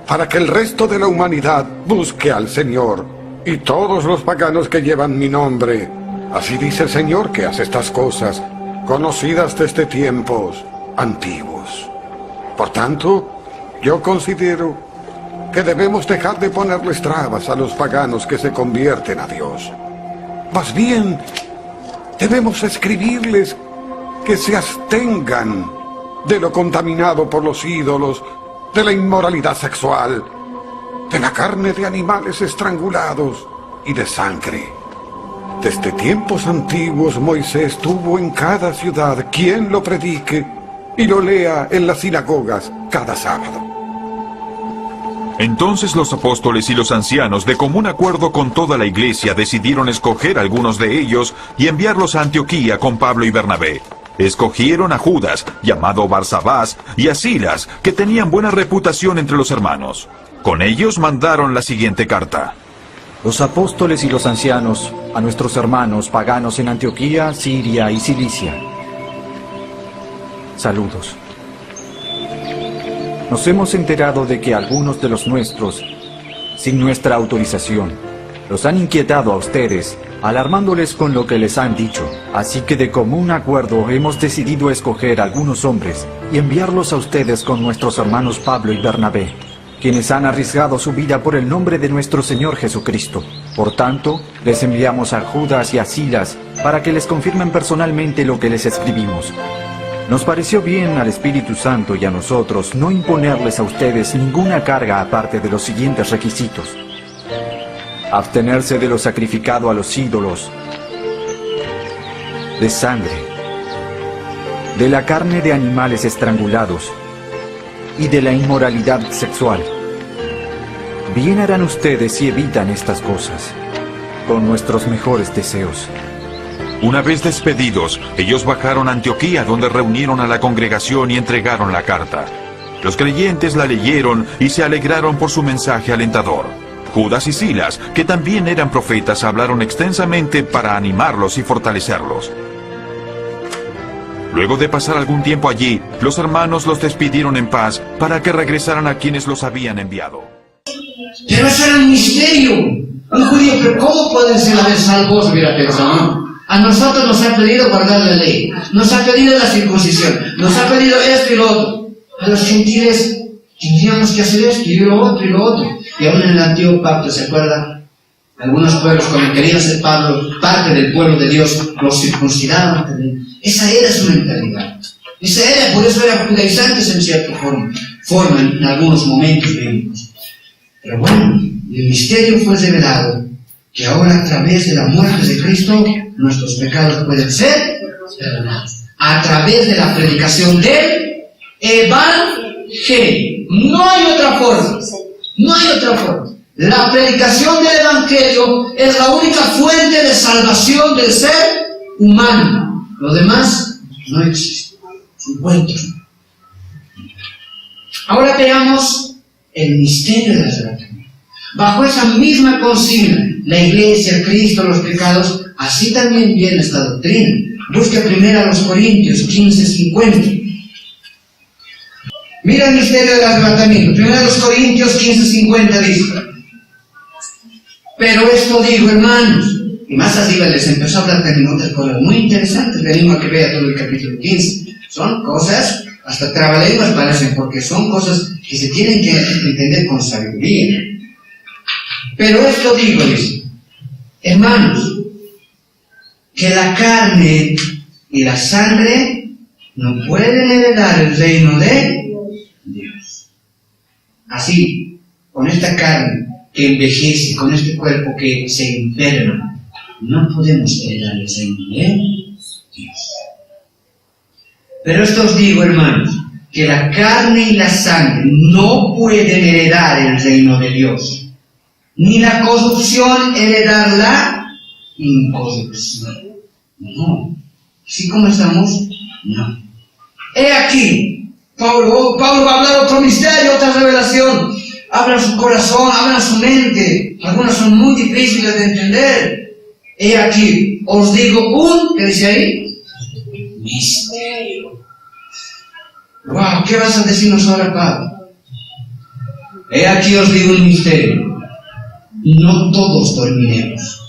Speaker 12: para que el resto de la humanidad busque al Señor y todos los paganos que llevan mi nombre. Así dice el Señor que hace estas cosas, conocidas desde tiempos antiguos. Por tanto, yo considero que debemos dejar de ponerles trabas a los paganos que se convierten a Dios. Más bien, debemos escribirles que se abstengan de lo contaminado por los ídolos, de la inmoralidad sexual, de la carne de animales estrangulados y de sangre. Desde tiempos antiguos Moisés tuvo en cada ciudad quien lo predique y lo lea en las sinagogas cada sábado.
Speaker 6: Entonces los apóstoles y los ancianos, de común acuerdo con toda la iglesia, decidieron escoger a algunos de ellos y enviarlos a Antioquía con Pablo y Bernabé. Escogieron a Judas, llamado Barsabás, y a Silas, que tenían buena reputación entre los hermanos. Con ellos mandaron la siguiente carta.
Speaker 13: Los apóstoles y los ancianos, a nuestros hermanos paganos en Antioquía, Siria y Cilicia. Saludos. Nos hemos enterado de que algunos de los nuestros, sin nuestra autorización, los han inquietado a ustedes, alarmándoles con lo que les han dicho. Así que de común acuerdo hemos decidido escoger algunos hombres y enviarlos a ustedes con nuestros hermanos Pablo y Bernabé, quienes han arriesgado su vida por el nombre de nuestro Señor Jesucristo. Por tanto, les enviamos a Judas y a Silas para que les confirmen personalmente lo que les escribimos. Nos pareció bien al Espíritu Santo y a nosotros no imponerles a ustedes ninguna carga aparte de los siguientes requisitos: abstenerse de lo sacrificado a los ídolos, de sangre, de la carne de animales estrangulados y de la inmoralidad sexual. Bien harán ustedes si evitan estas cosas, con nuestros mejores deseos.
Speaker 6: Una vez despedidos, ellos bajaron a Antioquía, donde reunieron a la congregación y entregaron la carta. Los creyentes la leyeron y se alegraron por su mensaje alentador. Judas y Silas, que también eran profetas, hablaron extensamente para animarlos y fortalecerlos. Luego de pasar algún tiempo allí, los hermanos los despidieron en paz para que regresaran a quienes los habían enviado.
Speaker 2: Pero eso era un misterio. Un judío, pero ¿cómo pueden ser salvos? Hubiera pensado, ¿no? A nosotros nos ha pedido guardar la ley, nos ha pedido la circuncisión, nos ha pedido esto y lo otro. A los gentiles tendríamos que hacer esto y lo otro y lo otro. Y aún en el antiguo pacto, ¿se acuerda? Algunos pueblos, cuando querían ser parte del pueblo de Dios, los circuncidaban también. Esa era su mentalidad. Por eso eran judaizantes en cierta forma en algunos momentos bíblicos. Pero bueno, el misterio fue revelado, que ahora a través de la muerte de Cristo, nuestros pecados pueden ser perdonados. A través de la predicación del Evangelio. No hay otra forma. No hay otra forma. La predicación del Evangelio es la única fuente de salvación del ser humano. Lo demás no existe. Son cuentos. Ahora veamos el misterio del arrebatamiento. Bajo esa misma consigna, la Iglesia, Cristo, los pecados, así también viene esta doctrina. Busca primero a los Corintios 15:50. Mira el misterio del arrebatamiento. Primero a los Corintios 15:50 dice: pero esto digo, hermanos. Y más arriba les empezó a hablar también otras cosas muy interesantes. Venimos a que vea todo el capítulo 15. Son cosas, hasta trabalenguas parecen, porque son cosas que se tienen que entender con sabiduría. Pero esto digo, dice, hermanos, que la carne y la sangre no pueden heredar el reino de Dios. Así, con esta carne que envejece, con este cuerpo que se enferma, no podemos heredar el reino de Dios. Pero esto os digo, hermanos, que la carne y la sangre no pueden heredar el reino de Dios. ni la corrupción heredar la incorrupción. No. ¿Así como estamos? No. He aquí, Pablo va a hablar otro misterio, otra revelación. Abran su corazón, abran su mente. Algunas son muy difíciles de entender. He aquí, os digo ¿qué dice ahí? Misterio. Wow, ¿qué vas a decirnos ahora, Pablo? He aquí os digo un misterio. No todos dormiremos.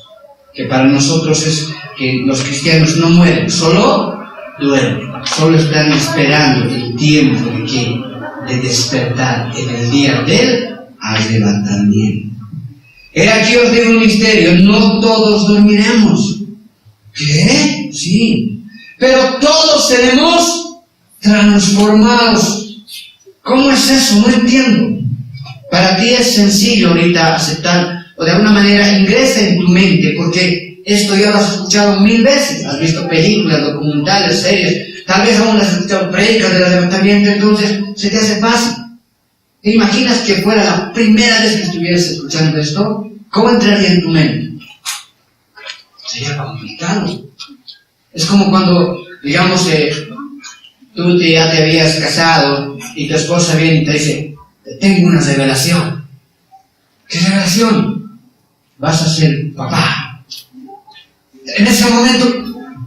Speaker 2: Que para nosotros es que los cristianos no mueren, solo duermen. Solo están esperando el tiempo de despertar en el día del arrebatamiento. He aquí os digo un misterio. No todos dormiremos. ¿Qué? Sí. Pero todos seremos transformados. ¿Cómo es eso? No entiendo. Para ti es sencillo ahorita aceptar, o de alguna manera ingresa en tu mente, porque esto ya lo has escuchado 1000 veces. Has visto películas, documentales, series, tal vez aún has escuchado predicas del arrebatamiento, entonces se te hace fácil. ¿Te imaginas que fuera la primera vez que estuvieras escuchando esto? ¿Cómo entraría en tu mente? Sería complicado. Es como cuando, digamos, tú ya te habías casado y tu esposa viene y te dice, tengo una revelación. ¿Qué revelación? Vas a ser papá. En ese momento,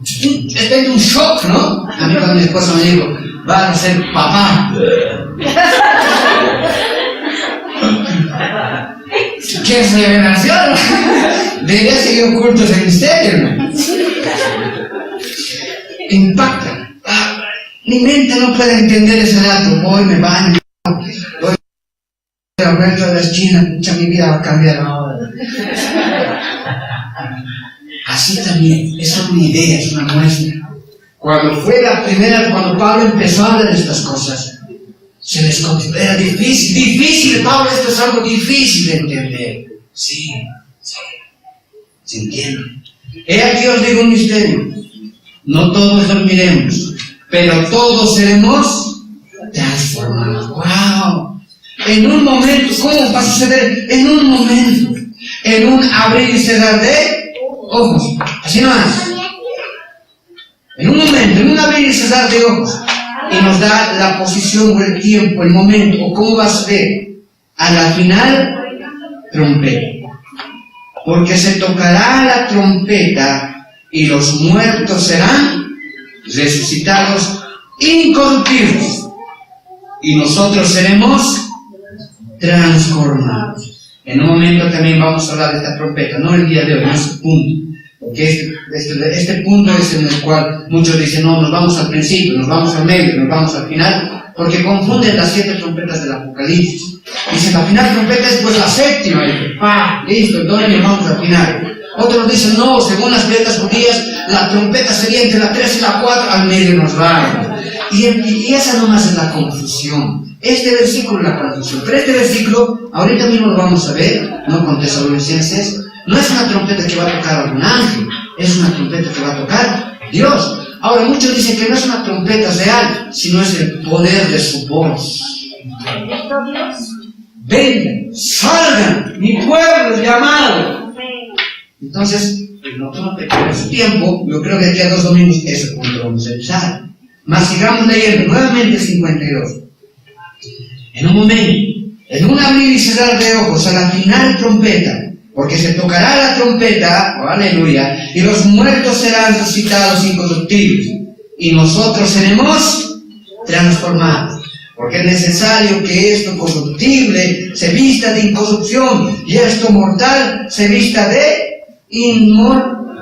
Speaker 2: es un shock, ¿no? A mí cuando mi esposa me dijo, vas a ser papá. ¿Qué es revelación? Debería seguir oculto ese misterio, ¿no? Impacta. Mi mente no puede entender ese dato. Voy, me baño, voy a la vuelta de la esquina, mucha mi vida va a cambiar ahora. Así también, es una idea, es una muestra. Cuando Pablo empezó a hablar de estas cosas, se les contestó, era difícil, Pablo, esto es algo difícil de entender. Sí, se entiende. He aquí os digo un misterio. No todos dormiremos, pero todos seremos transformados. ¡Wow! En un momento, ¿cómo va a suceder? En un momento, en un abrir y cerrar de ojos. Así nomás. En un momento, en un abrir y cerrar de ojos. Y nos da la posición o el tiempo, el momento, o cómo va a ser. A la final, trompeta. Porque se tocará la trompeta y los muertos serán resucitados incorruptibles. Y nosotros seremos transformados. En un momento también vamos a hablar de esta trompeta, no el día de hoy, no es el punto. Porque este punto es en el cual muchos dicen, no, nos vamos al principio, nos vamos al medio, nos vamos al final, porque confunden las 7 trompetas del Apocalipsis. Dicen, la final trompeta es pues la 7ª, y listo, entonces nos vamos al final. Otros dicen, no, según las letras judías, la trompeta sería entre la 3 y la 4, al medio nos vamos. Y esa nomás es la confusión. Este versículo es la confusión. Pero este versículo, ahorita mismo lo vamos a ver, no con Tesalonicenses, no es una trompeta que va a tocar algún ángel, es una trompeta que va a tocar Dios. Ahora, muchos dicen que no es una trompeta real, sino es el poder de su voz. Vengan, salgan, mi pueblo es llamado. Entonces, no toma su tiempo, yo creo que aquí a 2 domingos ese punto lo vamos a usar. Mas sigamos leyendo nuevamente el 52. En un momento, en un abrir y cerrar de ojos, a la final trompeta, porque se tocará la trompeta, oh, aleluya, y los muertos serán resucitados incorruptibles, y nosotros seremos transformados. Porque es necesario que esto corruptible se vista de incorrupción, y esto mortal se vista de inmortalidad.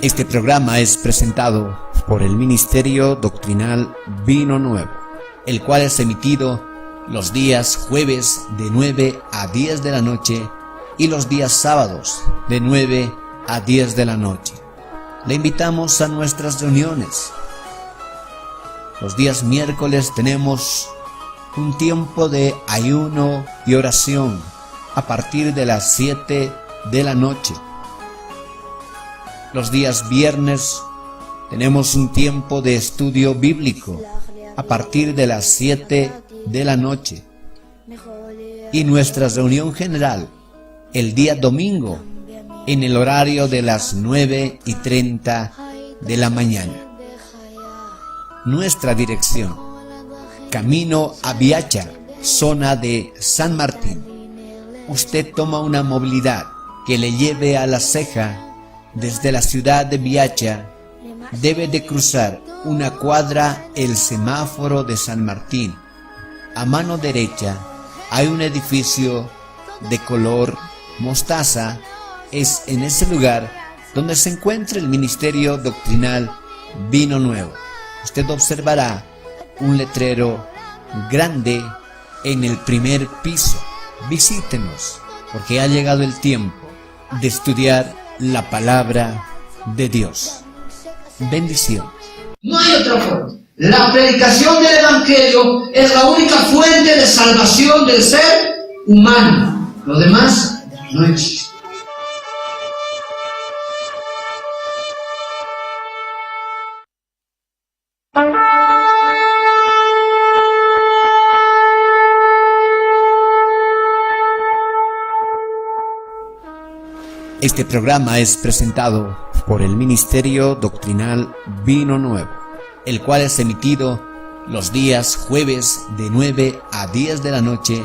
Speaker 1: Este programa es presentado por el Ministerio Doctrinal Vino Nuevo, el cual es emitido los días jueves de 9 a 10 de la noche y los días sábados de 9 a 10 de la noche. Le invitamos a nuestras reuniones. Los días miércoles tenemos un tiempo de ayuno y oración a partir de las 7 de la noche. Los días viernes tenemos un tiempo de estudio bíblico a partir de las 7 de la noche. Y nuestra reunión general el día domingo en el horario de las 9:30 de la mañana. Nuestra dirección: Camino a Biacha, zona de San Martín. Usted toma una movilidad que le lleve a La Ceja. Desde la ciudad de Biacha debe de cruzar una cuadra el semáforo de San Martín. A mano derecha hay un edificio de color mostaza. Es en ese lugar donde se encuentra el Ministerio Doctrinal Vino Nuevo. Usted observará un letrero grande en el primer piso. Visítenos, porque ha llegado el tiempo de estudiar la palabra de Dios. Bendición.
Speaker 2: No hay otra forma. La predicación del Evangelio es la única fuente de salvación del ser humano. Lo demás no existe.
Speaker 1: Este programa es presentado por el Ministerio Doctrinal Vino Nuevo, el cual es emitido los días jueves de 9 a 10 de la noche